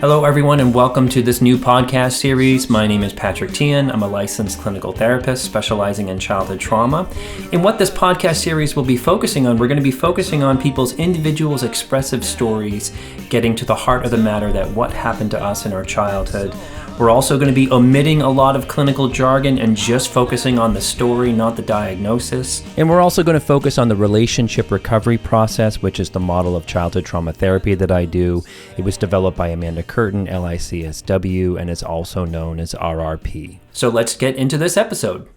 Hello, everyone, and welcome to this new podcast series. My name is Patrick Teahan. I'm a licensed clinical therapist specializing in childhood trauma. And what this podcast series will be focusing on, we're going to be focusing on people's individuals' expressive stories, getting to the heart of the matter that what happened to us in our childhood. We're also going to be omitting a lot of clinical jargon and just focusing on the story, not the diagnosis. And we're also going to focus on the relationship recovery process, which is the model of childhood trauma therapy that I do. It was developed by Amanda Curtin, LICSW, and is also known as RRP. So let's get into this episode.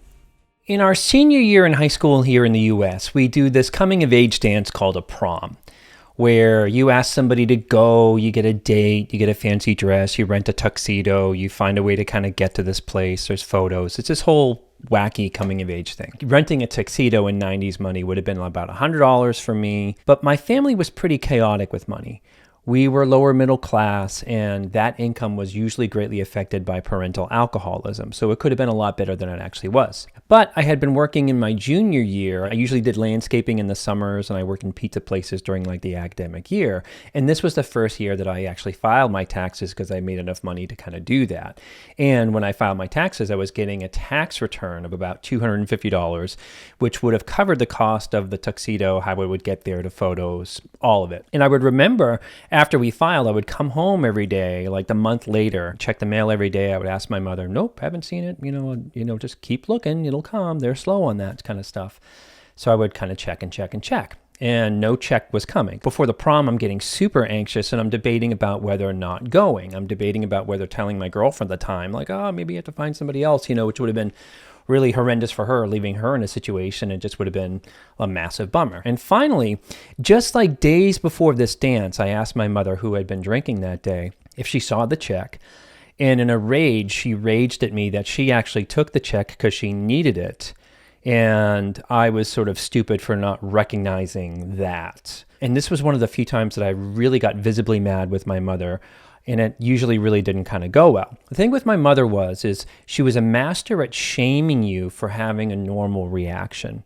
In our senior year in high school here in the US, we do this coming of age dance called a prom, where you ask somebody to go, you get a date, you get a fancy dress, you rent a tuxedo, you find a way to kind of get to this place, there's photos. It's this whole wacky coming of age thing. Renting a tuxedo in 90s money would have been about $100 for me, but my family was pretty chaotic with money. We were lower middle class, and that income was usually greatly affected by parental alcoholism, so it could have been a lot better than it actually was. But I had been working in my junior year. I usually did landscaping in the summers, and I worked in pizza places during like the academic year. And this was the first year that I actually filed my taxes because I made enough money to kind of do that. And when I filed my taxes, I was getting a tax return of about $250, which would have covered the cost of the tuxedo, how I would get there, to photos, all of it. And I would remember after we filed, I would come home every day, like the month later, check the mail every day. I would ask my mother, nope, haven't seen it. Just keep looking. It'll come. They're slow on that kind of stuff. So I would kind of check. And no check was coming. Before the prom, I'm getting super anxious and I'm debating about whether or not going. I'm debating about whether telling my girlfriend at the time, like, maybe you have to find somebody else, which would have been really horrendous for her, leaving her in a situation. It just would have been a massive bummer. And finally, just like days before this dance, I asked my mother, who had been drinking that day, if she saw the check. And in a rage, she raged at me that she actually took the check because she needed it. And I was sort of stupid for not recognizing that. And this was one of the few times that I really got visibly mad with my mother. And it usually really didn't kind of go well. The thing with my mother is she was a master at shaming you for having a normal reaction.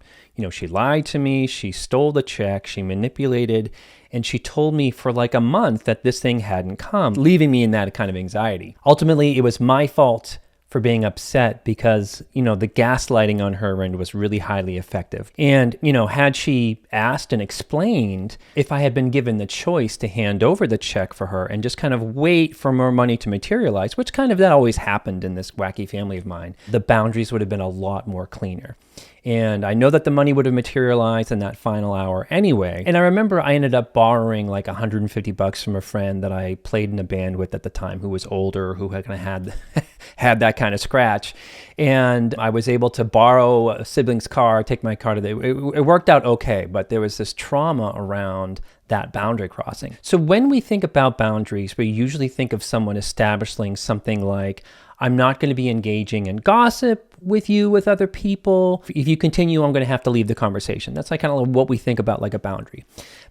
She lied to me, she stole the check, she manipulated, and she told me for like a month that this thing hadn't come, leaving me in that kind of anxiety. Ultimately, it was my fault for being upset because, the gaslighting on her end was really highly effective. And, had she asked and explained, if I had been given the choice to hand over the check for her and just kind of wait for more money to materialize, which kind of that always happened in this wacky family of mine, the boundaries would have been a lot more cleaner. And I know that the money would have materialized in that final hour anyway. And I remember I ended up borrowing like $150 from a friend that I played in a band with at the time, who was older, who had kind of had that kind of scratch. And I was able to borrow a sibling's car, take my car to it worked out okay, but there was this trauma around that boundary crossing. So when we think about boundaries, we usually think of someone establishing something like, I'm not going to be engaging in gossip with you, with other people. If you continue, I'm going to have to leave the conversation. That's like kind of what we think about like a boundary.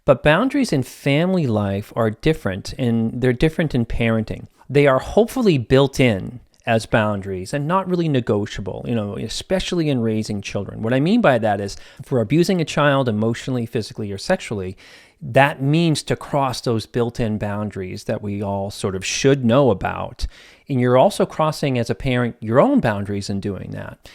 But boundaries in family life are different, and they're different in parenting. They are hopefully built in as boundaries and not really negotiable, especially in raising children. What I mean by that is, if we're abusing a child emotionally, physically, or sexually, that means to cross those built-in boundaries that we all sort of should know about. And you're also crossing, as a parent, your own boundaries in doing that.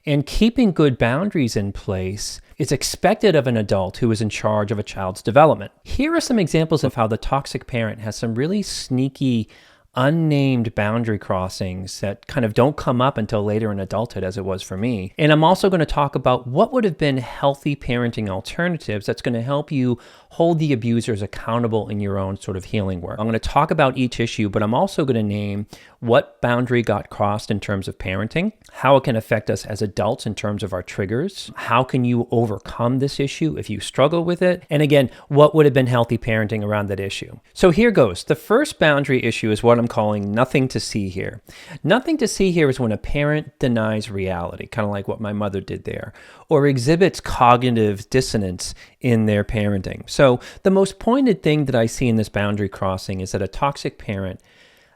And keeping good boundaries in place is expected of an adult who is in charge of a child's development. Here are some examples of how the toxic parent has some really sneaky, unnamed boundary crossings that kind of don't come up until later in adulthood, as it was for me. And I'm also going to talk about what would have been healthy parenting alternatives that's going to help you hold the abusers accountable in your own sort of healing work. I'm going to talk about each issue, but I'm also going to name what boundary got crossed in terms of parenting, how it can affect us as adults in terms of our triggers, how can you overcome this issue if you struggle with it, and again, what would have been healthy parenting around that issue. So here goes. The first boundary issue is what I'm calling nothing to see here. Nothing to see here is when a parent denies reality, kind of like what my mother did there, or exhibits cognitive dissonance in their parenting. So the most pointed thing that I see in this boundary crossing is that a toxic parent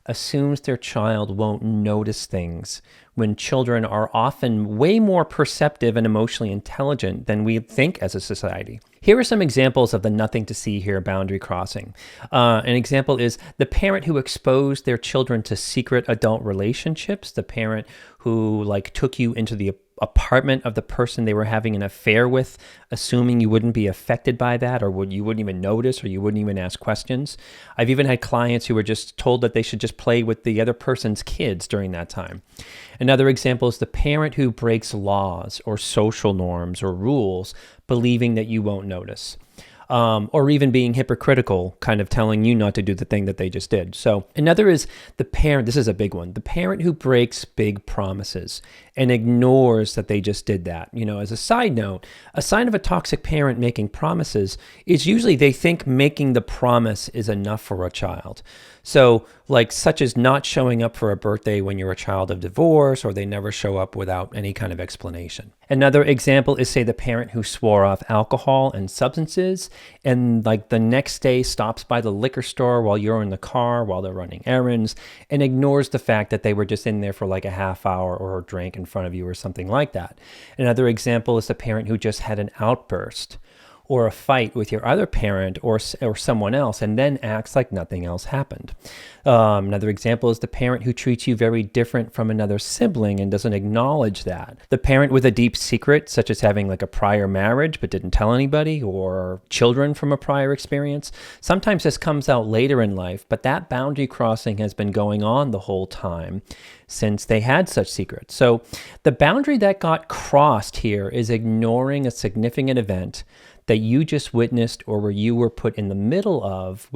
assumes their child won't notice things when children are often way more perceptive and emotionally intelligent than we think as a society. Here are some examples of the nothing to see here boundary crossing. An example is the parent who exposed their children to secret adult relationships, the parent who took you into the apartment of the person they were having an affair with, assuming you wouldn't be affected by that, or you wouldn't even notice, or you wouldn't even ask questions. I've even had clients who were just told that they should just play with the other person's kids during that time. Another example is the parent who breaks laws or social norms or rules, believing that you won't notice. Or even being hypocritical, kind of telling you not to do the thing that they just did. So another is the parent, this is a big one, the parent who breaks big promises and ignores that they just did that. As a side note, a sign of a toxic parent making promises is usually they think making the promise is enough for a child. So such as not showing up for a birthday when you're a child of divorce, or they never show up without any kind of explanation. Another example is, say, the parent who swore off alcohol and substances and the next day stops by the liquor store while you're in the car while they're running errands and ignores the fact that they were just in there for a half hour or a drink in front of you or something like that. Another example is the parent who just had an outburst or a fight with your other parent or someone else, and then acts like nothing else happened. Another example is the parent who treats you very different from another sibling and doesn't acknowledge that. The parent with a deep secret, such as having a prior marriage but didn't tell anybody, or children from a prior experience. Sometimes this comes out later in life, but that boundary crossing has been going on the whole time since they had such secrets. So the boundary that got crossed here is ignoring a significant event that you just witnessed or where you were put in the middle of,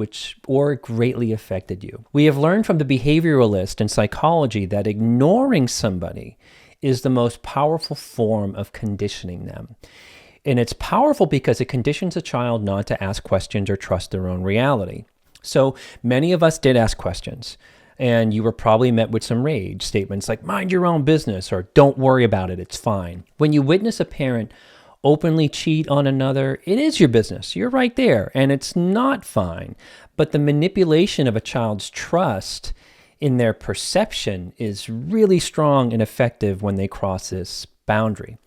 or greatly affected you. We have learned from the behavioralist in psychology that ignoring somebody is the most powerful form of conditioning them. And it's powerful because it conditions a child not to ask questions or trust their own reality. So many of us did ask questions, and you were probably met with some rage, statements like, mind your own business, or don't worry about it, it's fine. When you witness a parent openly cheat on another, it is your business. You're right there, and it's not fine. But the manipulation of a child's trust in their perception is really strong and effective when they cross this boundary.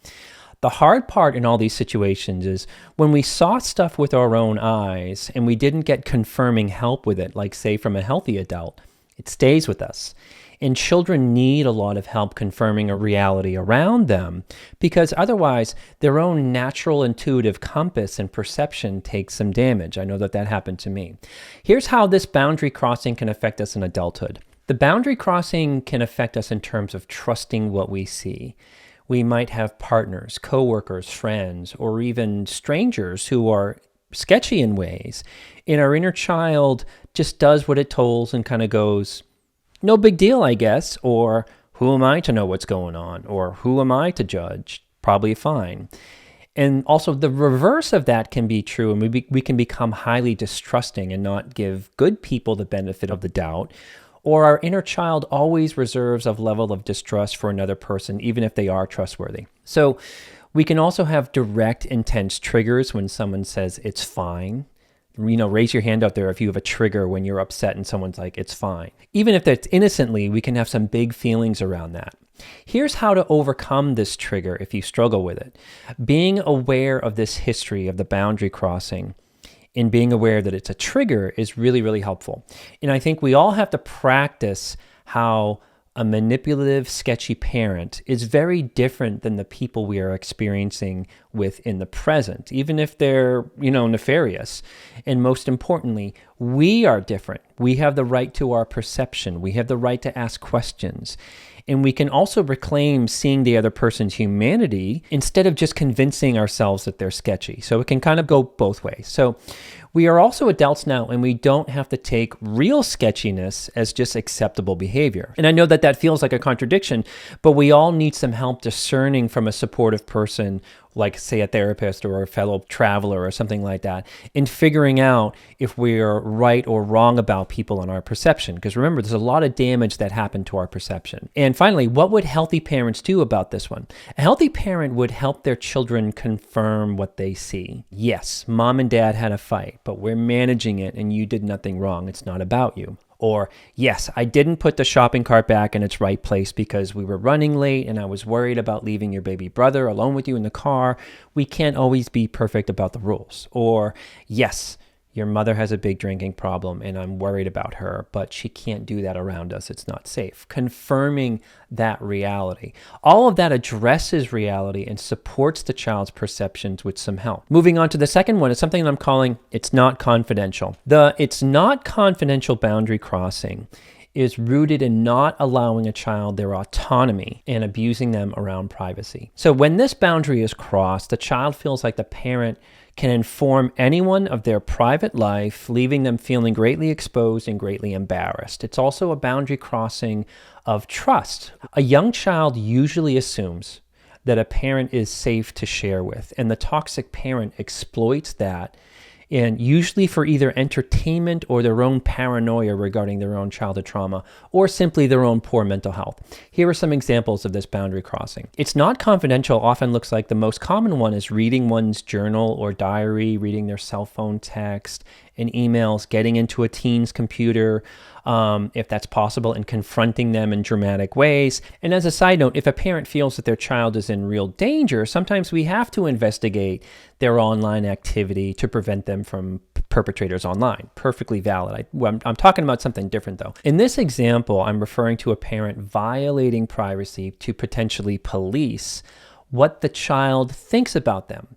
The hard part in all these situations is when we saw stuff with our own eyes and we didn't get confirming help with it, like say from a healthy adult, it stays with us. And children need a lot of help confirming a reality around them, because otherwise their own natural intuitive compass and perception takes some damage. I know that happened to me. Here's how this boundary crossing can affect us in adulthood. The boundary crossing can affect us in terms of trusting what we see. We might have partners, coworkers, friends, or even strangers who are sketchy in ways. And our inner child just does what it tells and kind of goes, no big deal, I guess, or who am I to know what's going on, or who am I to judge? Probably fine. And also the reverse of that can be true, and we can become highly distrusting and not give good people the benefit of the doubt, or our inner child always reserves a level of distrust for another person, even if they are trustworthy. So we can also have direct, intense triggers when someone says it's fine. Raise your hand out there if you have a trigger when you're upset and someone's like, it's fine. Even if that's innocently, we can have some big feelings around that. Here's how to overcome this trigger if you struggle with it. Being aware of this history of the boundary crossing and being aware that it's a trigger is really, really helpful. And I think we all have to practice how a manipulative, sketchy parent is very different than the people we are experiencing with in the present, even if they're, nefarious. And most importantly, we are different. We have the right to our perception. We have the right to ask questions. And we can also reclaim seeing the other person's humanity instead of just convincing ourselves that they're sketchy. So it can kind of go both ways. So we are also adults now, and we don't have to take real sketchiness as just acceptable behavior. And I know that feels like a contradiction, but we all need some help discerning from a supportive person, like say a therapist or a fellow traveler or something like that, in figuring out if we're right or wrong about people and our perception. Because remember, there's a lot of damage that happened to our perception. And finally, what would healthy parents do about this one? A healthy parent would help their children confirm what they see. Yes, mom and dad had a fight, but we're managing it and you did nothing wrong. It's not about you. Or, yes, I didn't put the shopping cart back in its right place because we were running late and I was worried about leaving your baby brother alone with you in the car. We can't always be perfect about the rules. Or, yes, your mother has a big drinking problem and I'm worried about her, but she can't do that around us. It's not safe. Confirming that reality. All of that addresses reality and supports the child's perceptions with some help. Moving on to the second one is something that I'm calling it's not confidential. The it's not confidential boundary crossing is rooted in not allowing a child their autonomy and abusing them around privacy. So when this boundary is crossed, the child feels like the parent can inform anyone of their private life, leaving them feeling greatly exposed and greatly embarrassed. It's also a boundary crossing of trust. A young child usually assumes that a parent is safe to share with, and the toxic parent exploits that, and usually for either entertainment or their own paranoia regarding their own childhood trauma, or simply their own poor mental health. Here are some examples of this boundary crossing. It's not confidential often looks like the most common one is reading one's journal or diary, reading their cell phone text and emails, getting into a teen's computer, if that's possible, and confronting them in dramatic ways. And as a side note, if a parent feels that their child is in real danger, sometimes we have to investigate their online activity to prevent them from perpetrators online. Perfectly valid. I'm talking about something different though. In this example, I'm referring to a parent violating privacy to potentially police what the child thinks about them,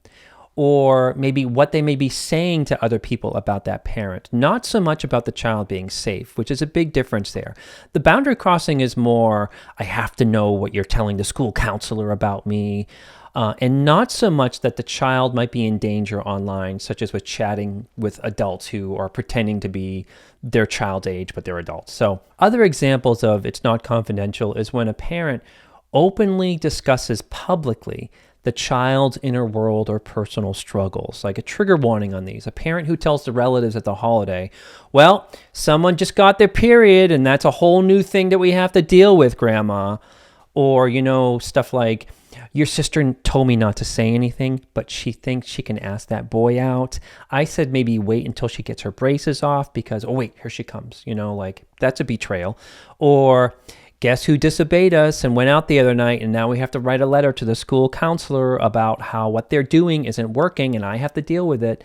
or maybe what they may be saying to other people about that parent. Not so much about the child being safe, which is a big difference there. The boundary crossing is more, I have to know what you're telling the school counselor about me, and not so much that the child might be in danger online, such as with chatting with adults who are pretending to be their child's age, but they're adults. So other examples of it's not confidential is when a parent openly discusses publicly the child's inner world or personal struggles, like a trigger warning on these. A parent who tells the relatives at the holiday, well, someone just got their period and that's a whole new thing that we have to deal with, Grandma. Or, stuff like, your sister told me not to say anything, but she thinks she can ask that boy out. I said maybe wait until she gets her braces off because, oh wait, here she comes. That's a betrayal. Or, guess who disobeyed us and went out the other night, and now we have to write a letter to the school counselor about how what they're doing isn't working and I have to deal with it.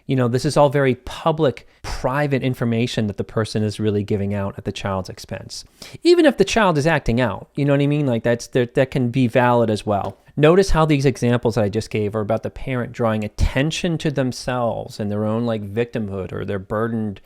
This is all very public, private information that the person is really giving out at the child's expense. Even if the child is acting out, you know what I mean? That can be valid as well. Notice how these examples that I just gave are about the parent drawing attention to themselves and their own victimhood or their burdened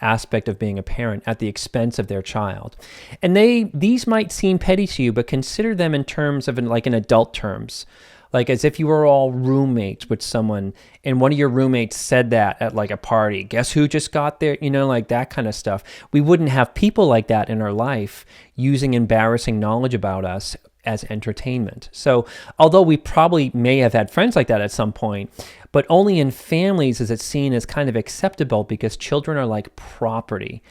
aspect of being a parent at the expense of their child. And these might seem petty to you, but consider them in terms of in adult terms. Like as if you were all roommates with someone and one of your roommates said that at a party, guess who just got there? That kind of stuff. We wouldn't have people like that in our life using embarrassing knowledge about us as entertainment. So although we probably may have had friends like that at some point, but only in families is it seen as kind of acceptable because children are like property,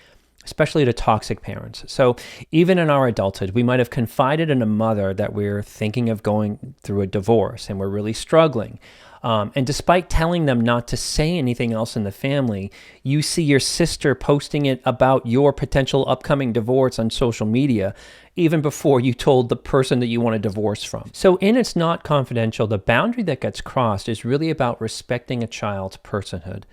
especially to toxic parents. So even in our adulthood, we might have confided in a mother that we're thinking of going through a divorce and we're really struggling. And despite telling them not to say anything else in the family, you see your sister posting it about your potential upcoming divorce on social media, even before you told the person that you want a divorce from. So in It's Not Confidential, the boundary that gets crossed is really about respecting a child's personhood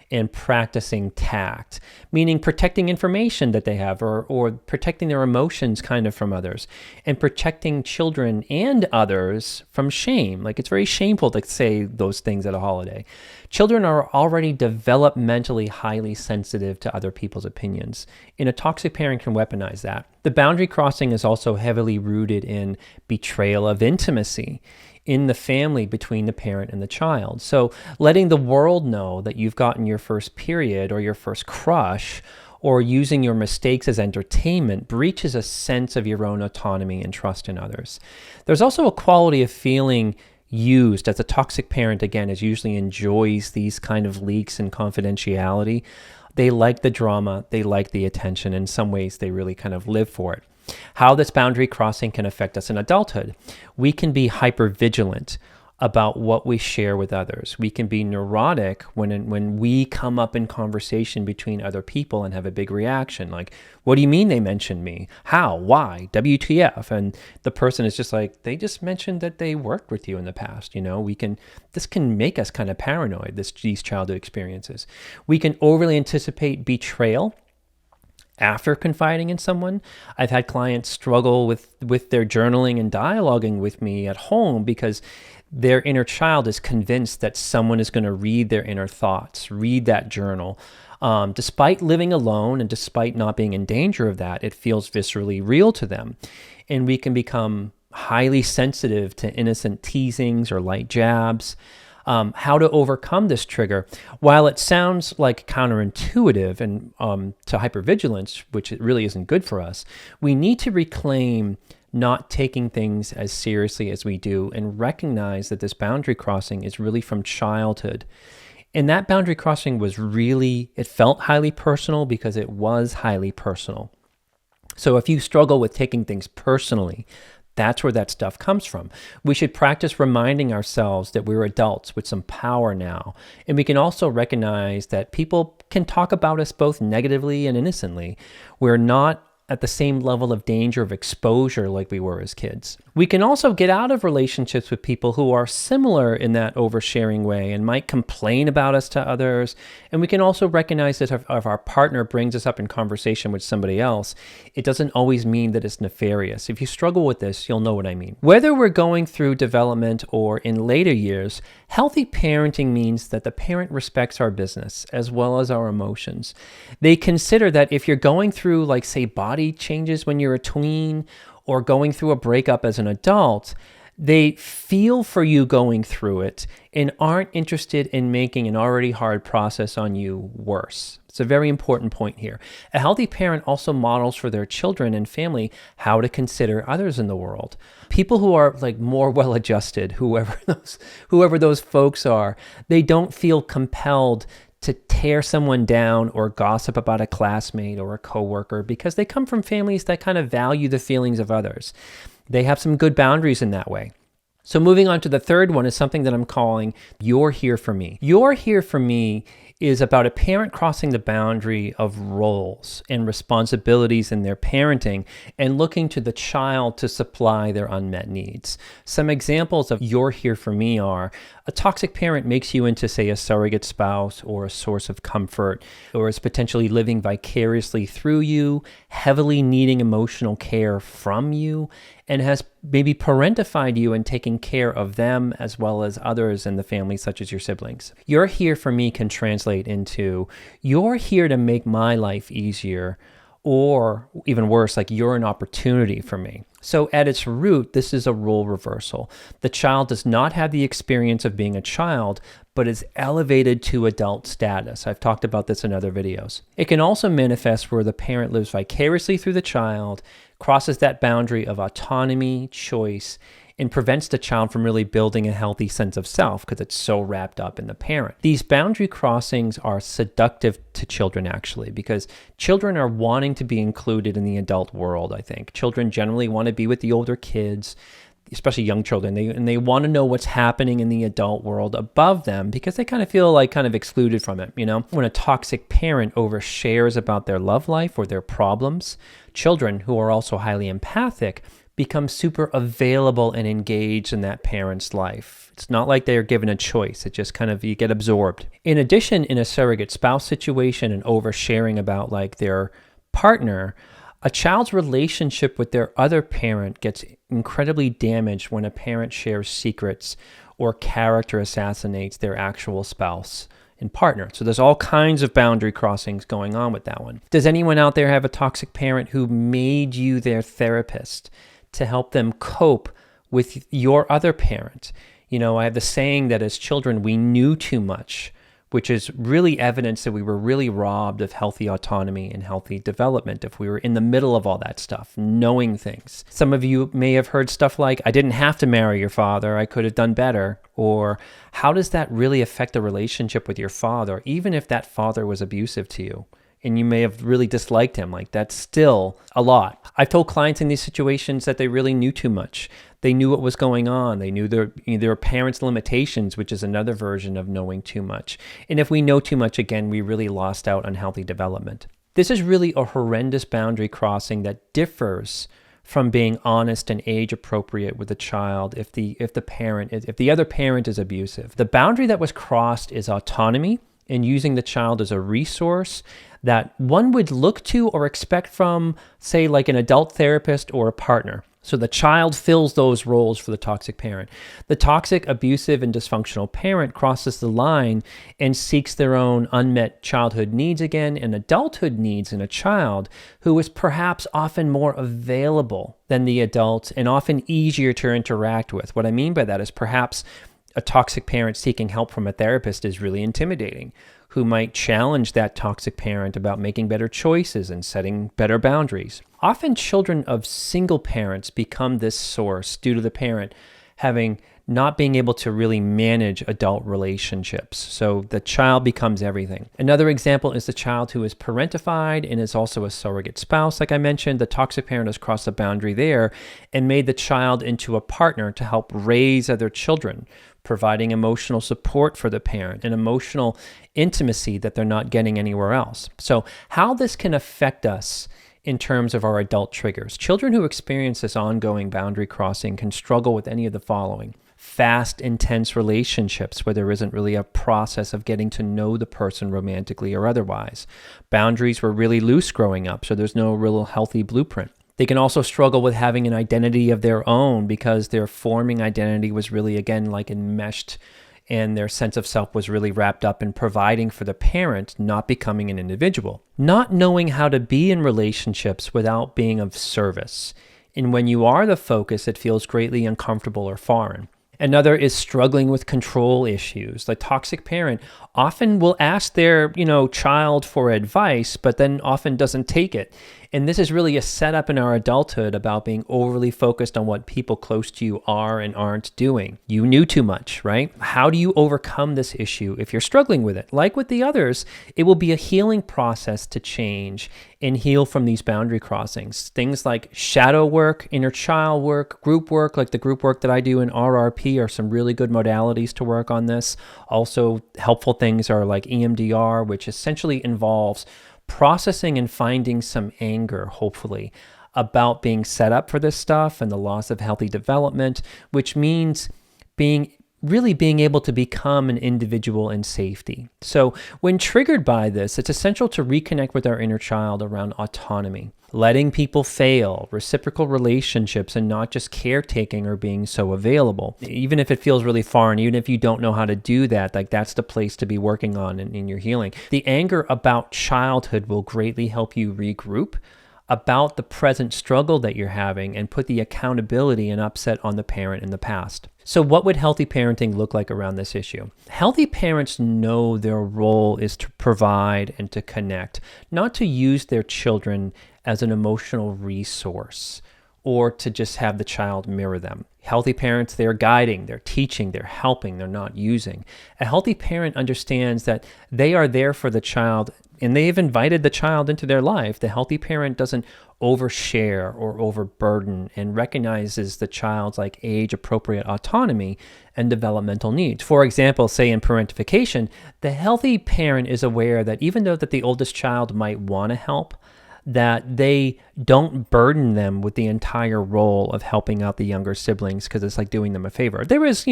and practicing tact, meaning protecting information that they have or protecting their emotions kind of from others, and protecting children and others from shame. It's very shameful to say those things at a holiday. Children are already developmentally highly sensitive to other people's opinions, and a toxic parent can weaponize that. The boundary crossing is also heavily rooted in betrayal of intimacy in the family between the parent and the child. So letting the world know that you've gotten your first period or your first crush or using your mistakes as entertainment breaches a sense of your own autonomy and trust in others. There's also a quality of feeling used as a toxic parent, again, is usually enjoys these kind of leaks and confidentiality. They like the drama, they like the attention. In some ways, they really kind of live for it. How this boundary crossing can affect us in adulthood. We can be hypervigilant about what we share with others. We can be neurotic when we come up in conversation between other people and have a big reaction, like, what do you mean they mentioned me? How? Why? WTF? And the person is just like, they just mentioned that they worked with you in the past. This can make us kind of paranoid, these childhood experiences. We can overly anticipate betrayal after confiding in someone. I've had clients struggle with their journaling and dialoguing with me at home because their inner child is convinced that someone is going to read their inner thoughts, read that journal. Despite living alone and despite not being in danger of that, it feels viscerally real to them. And we can become highly sensitive to innocent teasings or light jabs. How to overcome this trigger? While it sounds like counterintuitive and to hypervigilance, which it really isn't good for us, we need to reclaim not taking things as seriously as we do and recognize that this boundary crossing is really from childhood. And that boundary crossing it felt highly personal because it was highly personal. So if you struggle with taking things personally, that's where that stuff comes from. We should practice reminding ourselves that we're adults with some power now. And we can also recognize that people can talk about us both negatively and innocently. We're not at the same level of danger of exposure like we were as kids. We can also get out of relationships with people who are similar in that oversharing way and might complain about us to others. And we can also recognize that if our partner brings us up in conversation with somebody else, it doesn't always mean that it's nefarious. If you struggle with this, you'll know what I mean. Whether we're going through development or in later years, healthy parenting means that the parent respects our business as well as our emotions. They consider that if you're going through, like, say, body changes when you're a tween or going through a breakup as an adult, they feel for you going through it and aren't interested in making an already hard process on you worse. It's a very important point here. A healthy parent also models for their children and family how to consider others in the world. People who are like more well-adjusted, whoever those folks are, they don't feel compelled to tear someone down or gossip about a classmate or a coworker because they come from families that kind of value the feelings of others. They have some good boundaries in that way. So moving on to the third one is something that I'm calling You're Here For Me. You're Here For Me is about a parent crossing the boundary of roles and responsibilities in their parenting and looking to the child to supply their unmet needs. Some examples of You're Here For Me are a toxic parent makes you into, say, a surrogate spouse or a source of comfort, or is potentially living vicariously through you, heavily needing emotional care from you, and has maybe parentified you and taken care of them as well as others in the family, such as your siblings. You're Here For Me can translate into, you're here to make my life easier, or even worse, like, you're an opportunity for me. So at its root, this is a role reversal. The child does not have the experience of being a child, but is elevated to adult status. I've talked about this in other videos. It can also manifest where the parent lives vicariously through the child, crosses that boundary of autonomy, choice, and prevents the child from really building a healthy sense of self because it's so wrapped up in the parent. These boundary crossings are seductive to children, actually, because children are wanting to be included in the adult world, I think. Children generally want to be with the older kids, especially young children, and they want to know what's happening in the adult world above them because they kind of feel like kind of excluded from it, When a toxic parent overshares about their love life or their problems, children who are also highly empathic become super available and engaged in that parent's life. It's not like they are given a choice. It just kind of, you get absorbed. In addition, in a surrogate spouse situation and oversharing about like their partner, a child's relationship with their other parent gets incredibly damaged when a parent shares secrets or character assassinates their actual spouse and partner. So there's all kinds of boundary crossings going on with that one. Does anyone out there have a toxic parent who made you their therapist to help them cope with your other parent? I have the saying that as children, we knew too much, which is really evidence that we were really robbed of healthy autonomy and healthy development if we were in the middle of all that stuff, knowing things. Some of you may have heard stuff like, I didn't have to marry your father, I could have done better. Or how does that really affect the relationship with your father, even if that father was abusive to you? and you may have really disliked him. Like, that's still a lot. I've told clients in these situations that they really knew too much. They knew what was going on. They knew their parents' limitations, which is another version of knowing too much. And if we know too much, again, we really lost out on healthy development. This is really a horrendous boundary crossing that differs from being honest and age appropriate with the child if the other parent is abusive. The boundary that was crossed is autonomy and using the child as a resource that one would look to or expect from, say, like an adult therapist or a partner. So the child fills those roles for the toxic parent. The toxic, abusive, and dysfunctional parent crosses the line and seeks their own unmet childhood needs again and adulthood needs in a child who is perhaps often more available than the adult and often easier to interact with. What I mean by that is perhaps a toxic parent seeking help from a therapist is really intimidating, who might challenge that toxic parent about making better choices and setting better boundaries. Often children of single parents become this source due to the parent not being able to really manage adult relationships. So the child becomes everything. Another example is the child who is parentified and is also a surrogate spouse. Like I mentioned, the toxic parent has crossed the boundary there and made the child into a partner to help raise other children, providing emotional support for the parent and emotional intimacy that they're not getting anywhere else. So how this can affect us in terms of our adult triggers. Children who experience this ongoing boundary crossing can struggle with any of the following: fast, intense relationships where there isn't really a process of getting to know the person romantically or otherwise. Boundaries were really loose growing up, so there's no real healthy blueprint. They can also struggle with having an identity of their own because their forming identity was really, again, like enmeshed, and their sense of self was really wrapped up in providing for the parent, not becoming an individual. Not knowing how to be in relationships without being of service. And when you are the focus, it feels greatly uncomfortable or foreign. Another is struggling with control issues. The toxic parent often will ask their, child for advice, but then often doesn't take it. And this is really a setup in our adulthood about being overly focused on what people close to you are and aren't doing. You knew too much, right? How do you overcome this issue if you're struggling with it? Like with the others, it will be a healing process to change and heal from these boundary crossings. Things like shadow work, inner child work, group work, like the group work that I do in RRP are some really good modalities to work on this. Also, helpful things are like EMDR, which essentially involves processing and finding some anger, hopefully, about being set up for this stuff and the loss of healthy development, which means being able to become an individual in safety. So when triggered by this, it's essential to reconnect with our inner child around autonomy, letting people fail, reciprocal relationships, and not just caretaking or being so available. Even if it feels really foreign, even if you don't know how to do that, like that's the place to be working on in your healing. The anger about childhood will greatly help you regroup about the present struggle that you're having and put the accountability and upset on the parent in the past. So what would healthy parenting look like around this issue? Healthy parents know their role is to provide and to connect, not to use their children as an emotional resource or to just have the child mirror them. Healthy parents, they're guiding, they're teaching, they're helping, they're not using. A healthy parent understands that they are there for the child and they've invited the child into their life. The healthy parent doesn't overshare or overburden and recognizes the child's age-appropriate autonomy and developmental needs. For example, say in parentification, the healthy parent is aware that even though that the oldest child might want to help, that they don't burden them with the entire role of helping out the younger siblings because it's like doing them a favor. There is,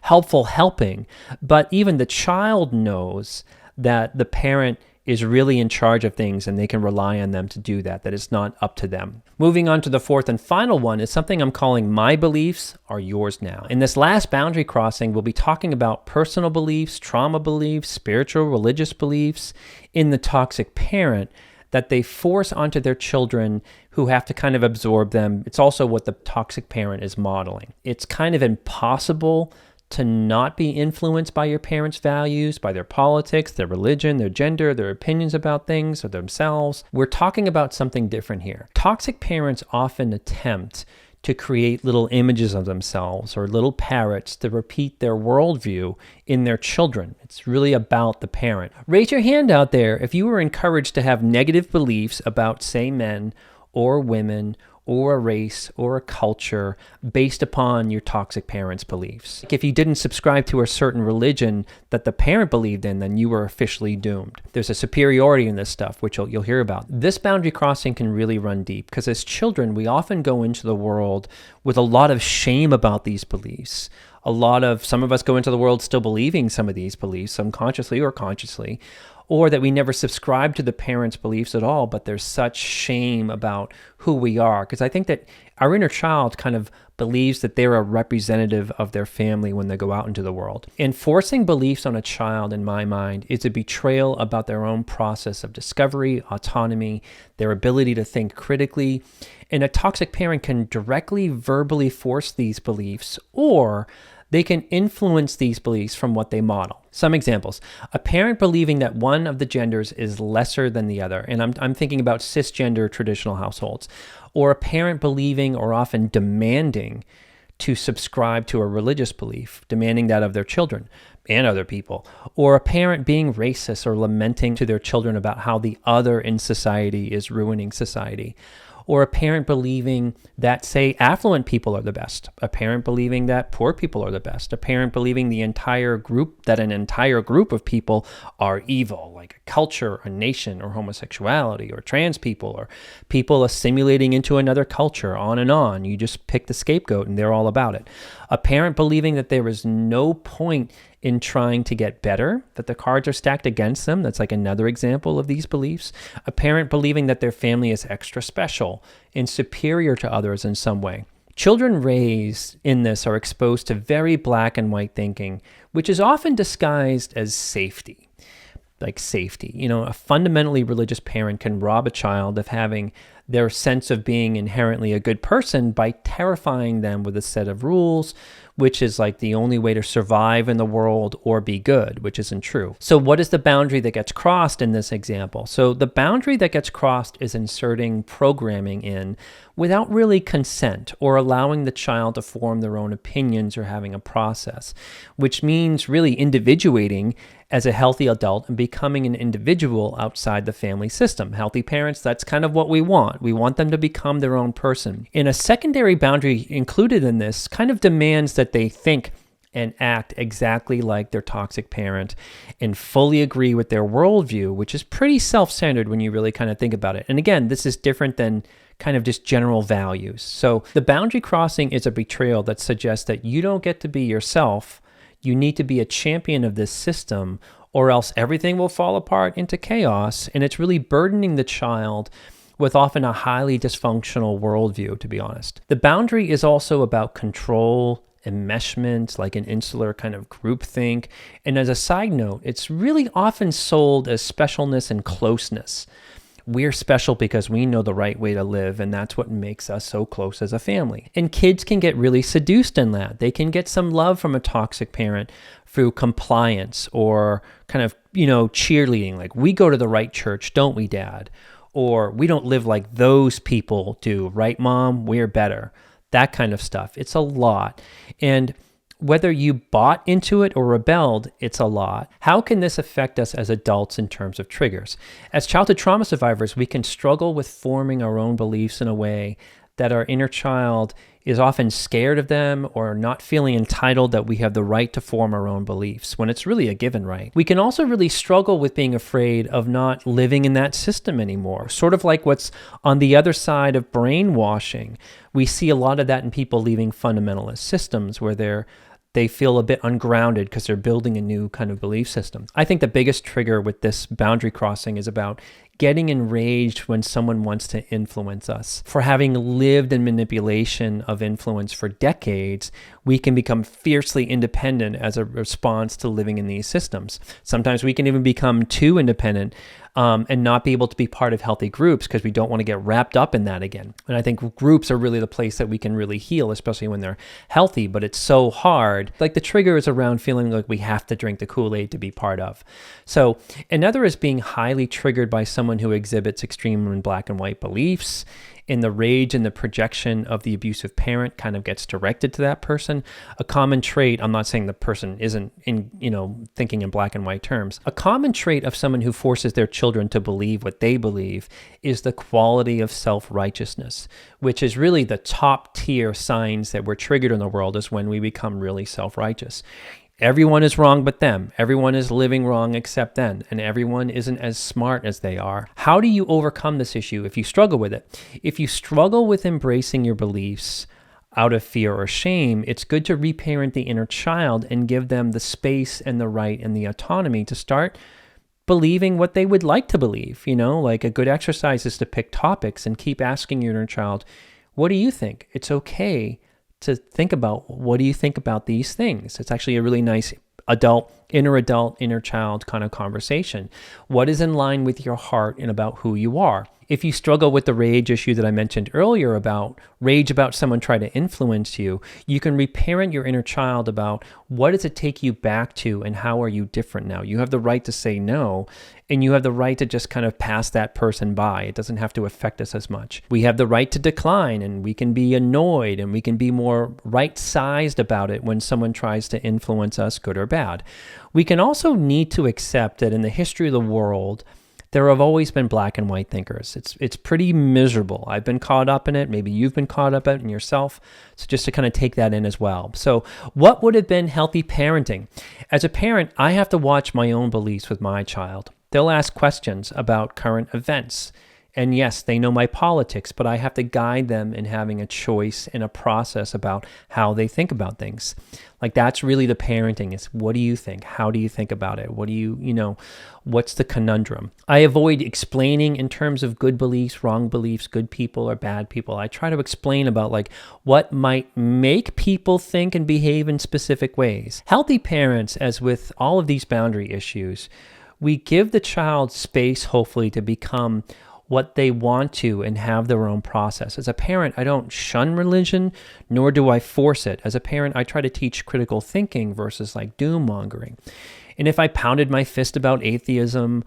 helpful helping, but even the child knows that the parent is really in charge of things and they can rely on them to do that it's not up to them. Moving on to the fourth and final one is something I'm calling my beliefs are yours now. In this last boundary crossing, we'll be talking about personal beliefs, trauma beliefs, spiritual, religious beliefs in the toxic parent that they force onto their children who have to kind of absorb them. It's also what the toxic parent is modeling. It's kind of impossible to not be influenced by your parents' values, by their politics, their religion, their gender, their opinions about things or themselves. We're talking about something different here. Toxic parents often attempt to create little images of themselves or little parrots to repeat their worldview in their children. It's really about the parent. Raise your hand out there if you were encouraged to have negative beliefs about, say, men or women or a race or a culture based upon your toxic parent's beliefs. If you didn't subscribe to a certain religion that the parent believed in, then you were officially doomed. There's a superiority in this stuff, which you'll hear about. This boundary crossing can really run deep because as children, we often go into the world with a lot of shame about these beliefs. Some of us go into the world still believing some of these beliefs, unconsciously or consciously, or that we never subscribe to the parents' beliefs at all, but there's such shame about who we are. Because I think that our inner child kind of believes that they're a representative of their family when they go out into the world. Enforcing beliefs on a child, in my mind, is a betrayal about their own process of discovery, autonomy, their ability to think critically. And a toxic parent can directly verbally force these beliefs, or they can influence these beliefs from what they model. Some examples: a parent believing that one of the genders is lesser than the other, and I'm thinking about cisgender traditional households, or a parent believing or often demanding to subscribe to a religious belief, demanding that of their children and other people, or a parent being racist or lamenting to their children about how the other in society is ruining society. Or a parent believing that, say, affluent people are the best, a parent believing that poor people are the best, a parent believing an entire group of people are evil, like a culture, a nation, or homosexuality, or trans people, or people assimilating into another culture, on and on. You just pick the scapegoat and they're all about it. A parent believing that there is no point in trying to get better, that the cards are stacked against them. That's like another example of these beliefs. A parent believing that their family is extra special and superior to others in some way. Children raised in this are exposed to very black and white thinking, which is often disguised as safety. Like safety. A fundamentally religious parent can rob a child of having their sense of being inherently a good person by terrifying them with a set of rules, which is like the only way to survive in the world or be good, which isn't true. So what is the boundary that gets crossed in this example? So the boundary that gets crossed is inserting programming in without really consent or allowing the child to form their own opinions or having a process, which means really individuating as a healthy adult and becoming an individual outside the family system. Healthy parents, that's kind of what we want. We want them to become their own person. And a secondary boundary included in this kind of demands that they think and act exactly like their toxic parent and fully agree with their worldview, which is pretty self-centered when you really kind of think about it. And again, this is different than kind of just general values. So the boundary crossing is a betrayal that suggests that you don't get to be yourself. You need to be a champion of this system, or else everything will fall apart into chaos. And it's really burdening the child with often a highly dysfunctional worldview, to be honest. The boundary is also about control, enmeshment, like an insular kind of groupthink. And as a side note, it's really often sold as specialness and closeness. We're special because we know the right way to live, and that's what makes us so close as a family. And kids can get really seduced in that. They can get some love from a toxic parent through compliance or kind of, cheerleading. Like, we go to the right church, don't we, Dad? Or we don't live like those people do, right, Mom? We're better. That kind of stuff. It's a lot. And whether you bought into it or rebelled, it's a lot. How can this affect us as adults in terms of triggers? As childhood trauma survivors, we can struggle with forming our own beliefs in a way that our inner child is often scared of them or not feeling entitled that we have the right to form our own beliefs when it's really a given right. We can also really struggle with being afraid of not living in that system anymore, sort of like what's on the other side of brainwashing. We see a lot of that in people leaving fundamentalist systems where they feel a bit ungrounded because they're building a new kind of belief system. I think the biggest trigger with this boundary crossing is about getting enraged when someone wants to influence us. For having lived in manipulation of influence for decades, we can become fiercely independent as a response to living in these systems. Sometimes we can even become too independent and not be able to be part of healthy groups because we don't want to get wrapped up in that again. And I think groups are really the place that we can really heal, especially when they're healthy, but it's so hard. Like the trigger is around feeling like we have to drink the Kool-Aid to be part of. So another is being highly triggered by someone who exhibits extreme and black and white beliefs. and the rage and the projection of the abusive parent kind of gets directed to that person. A common trait, I'm not saying the person isn't thinking in black and white terms. A common trait of someone who forces their children to believe what they believe is the quality of self-righteousness, which is really the top tier signs that we're triggered in the world is when we become really self-righteous. Everyone is wrong but them. Everyone is living wrong except them. And everyone isn't as smart as they are. How do you overcome this issue if you struggle with it? If you struggle with embracing your beliefs out of fear or shame, it's good to reparent the inner child and give them the space and the right and the autonomy to start believing what they would like to believe. Like a good exercise is to pick topics and keep asking your inner child, what do you think? It's okay to think about, what do you think about these things? It's actually a really nice inner child kind of conversation. What is in line with your heart and about who you are? If you struggle with the rage issue that I mentioned earlier about rage about someone trying to influence you, you can reparent your inner child about what does it take you back to and how are you different now? You have the right to say no, and you have the right to just kind of pass that person by. It doesn't have to affect us as much. We have the right to decline, and we can be annoyed, and we can be more right-sized about it when someone tries to influence us, good or bad. We can also need to accept that in the history of the world, there have always been black and white thinkers. It's pretty miserable. I've been caught up in it. Maybe you've been caught up in it yourself. So just to kind of take that in as well. So what would have been healthy parenting? As a parent, I have to watch my own beliefs with my child. They'll ask questions about current events. And yes, they know my politics, but I have to guide them in having a choice and a process about how they think about things. Like that's really the parenting is, what do you think? How do you think about it? What do what's the conundrum? I avoid explaining in terms of good beliefs, wrong beliefs, good people or bad people. I try to explain about like what might make people think and behave in specific ways. Healthy parents, as with all of these boundary issues, we give the child space, hopefully, to become what they want to and have their own process. As a parent, I don't shun religion, nor do I force it. As a parent, I try to teach critical thinking versus like doom mongering. And if I pounded my fist about atheism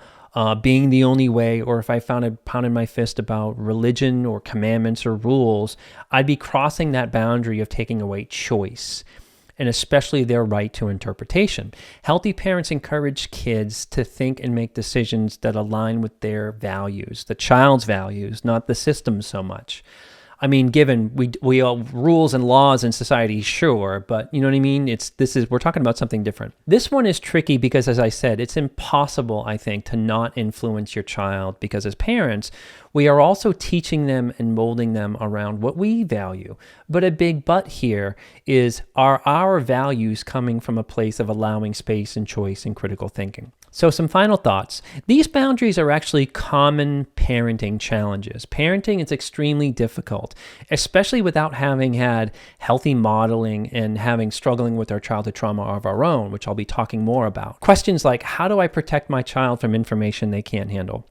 being the only way, or if I pounded my fist about religion or commandments or rules, I'd be crossing that boundary of taking away choice, and especially their right to interpretation. Healthy parents encourage kids to think and make decisions that align with their values, the child's values, not the system so much. I mean, given we all rules and laws in society, sure, but you know what I mean? We're talking about something different. This one is tricky because, as I said, it's impossible, I think, to not influence your child, because as parents, we are also teaching them and molding them around what we value. But a big but here is, are our values coming from a place of allowing space and choice and critical thinking? So some final thoughts. These boundaries are actually common parenting challenges. Parenting is extremely difficult, especially without having had healthy modeling and struggling with our childhood trauma of our own, which I'll be talking more about. Questions like, how do I protect my child from information they can't handle?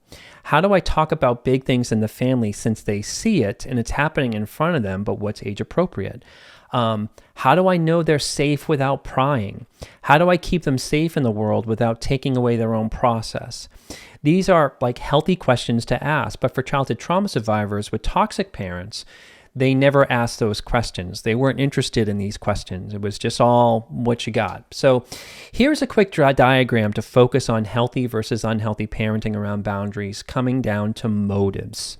How do I talk about big things in the family since they see it and it's happening in front of them, but what's age appropriate? How do I know they're safe without prying? How do I keep them safe in the world without taking away their own process? These are like healthy questions to ask, but for childhood trauma survivors with toxic parents, they never asked those questions. They weren't interested in these questions. It was just all what you got. So here's a quick diagram to focus on healthy versus unhealthy parenting around boundaries, coming down to motives.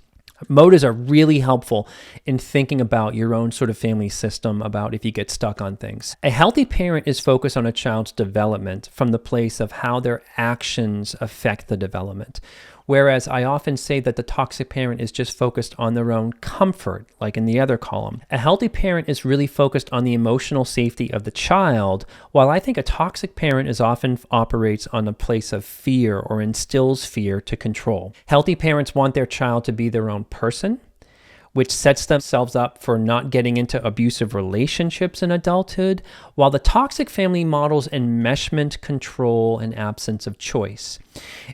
Motives are really helpful in thinking about your own sort of family system, about if you get stuck on things. A healthy parent is focused on a child's development from the place of how their actions affect the development. Whereas I often say that the toxic parent is just focused on their own comfort, like in the other column. A healthy parent is really focused on the emotional safety of the child, while I think a toxic parent is often operates on a place of fear or instills fear to control. Healthy parents want their child to be their own person, which sets themselves up for not getting into abusive relationships in adulthood, while the toxic family models enmeshment, control, and absence of choice.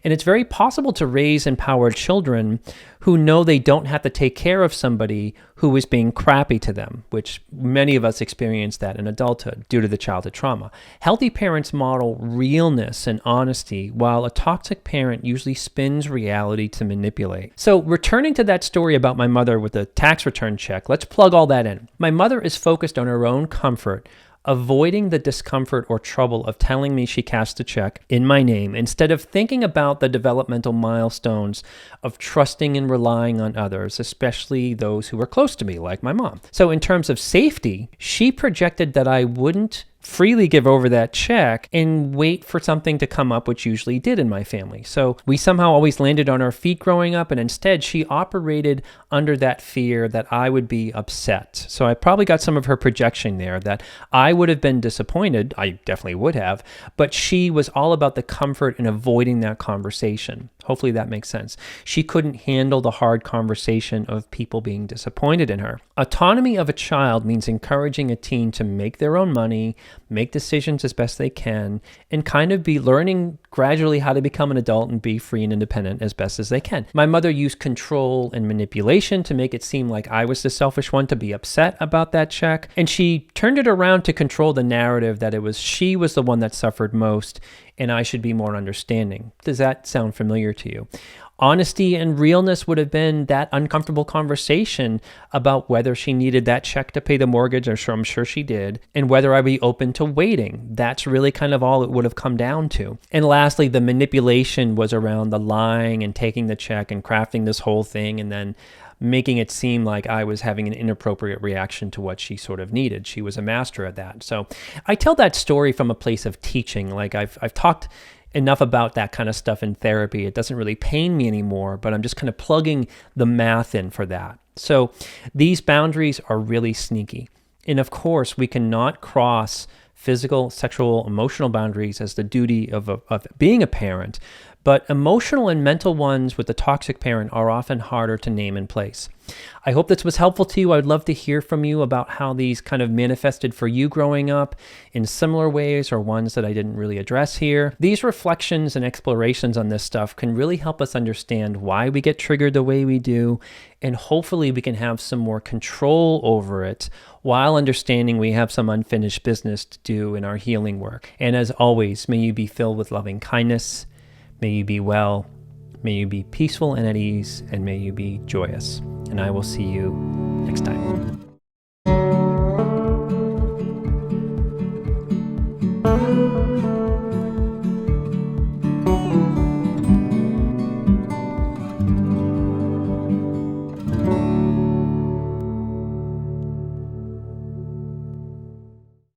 And it's very possible to raise empowered children who know they don't have to take care of somebody who is being crappy to them, which many of us experience that in adulthood due to the childhood trauma. Healthy parents model realness and honesty, while a toxic parent usually spins reality to manipulate. So returning to that story about my mother with the tax return check, let's plug all that in. My mother is focused on her own comfort, avoiding the discomfort or trouble of telling me she cast a check in my name, instead of thinking about the developmental milestones of trusting and relying on others, especially those who are close to me, like my mom. So in terms of safety, she projected that I wouldn't freely give over that check and wait for something to come up, which usually did in my family. So we somehow always landed on our feet growing up, and instead she operated under that fear that I would be upset. So I probably got some of her projection there, that I would have been disappointed. I definitely would have, but she was all about the comfort and avoiding that conversation. Hopefully that makes sense. She couldn't handle the hard conversation of people being disappointed in her. Autonomy of a child means encouraging a teen to make their own money, make decisions as best they can, and kind of be learning gradually how to become an adult and be free and independent as best as they can. My mother used control and manipulation to make it seem like I was the selfish one to be upset about that check, and she turned it around to control the narrative that she was the one that suffered most and I should be more understanding. Does that sound familiar to you? Honesty and realness would have been that uncomfortable conversation about whether she needed that check to pay the mortgage, I'm sure she did, and whether I'd be open to waiting. That's really kind of all it would have come down to. And lastly, the manipulation was around the lying and taking the check and crafting this whole thing and then making it seem like I was having an inappropriate reaction to what she sort of needed. She was a master at that. So I tell that story from a place of teaching. Like I've talked enough about that kind of stuff in therapy. It doesn't really pain me anymore, but I'm just kind of plugging the math in for that. So these boundaries are really sneaky. And of course, we cannot cross physical, sexual, emotional boundaries as the duty of being a parent, but emotional and mental ones with the toxic parent are often harder to name and place. I hope this was helpful to you. I'd love to hear from you about how these kind of manifested for you growing up in similar ways or ones that I didn't really address here. These reflections and explorations on this stuff can really help us understand why we get triggered the way we do, and hopefully we can have some more control over it while understanding we have some unfinished business to do in our healing work. And as always, may you be filled with loving kindness. May you be well, may you be peaceful and at ease, and may you be joyous. And I will see you next time.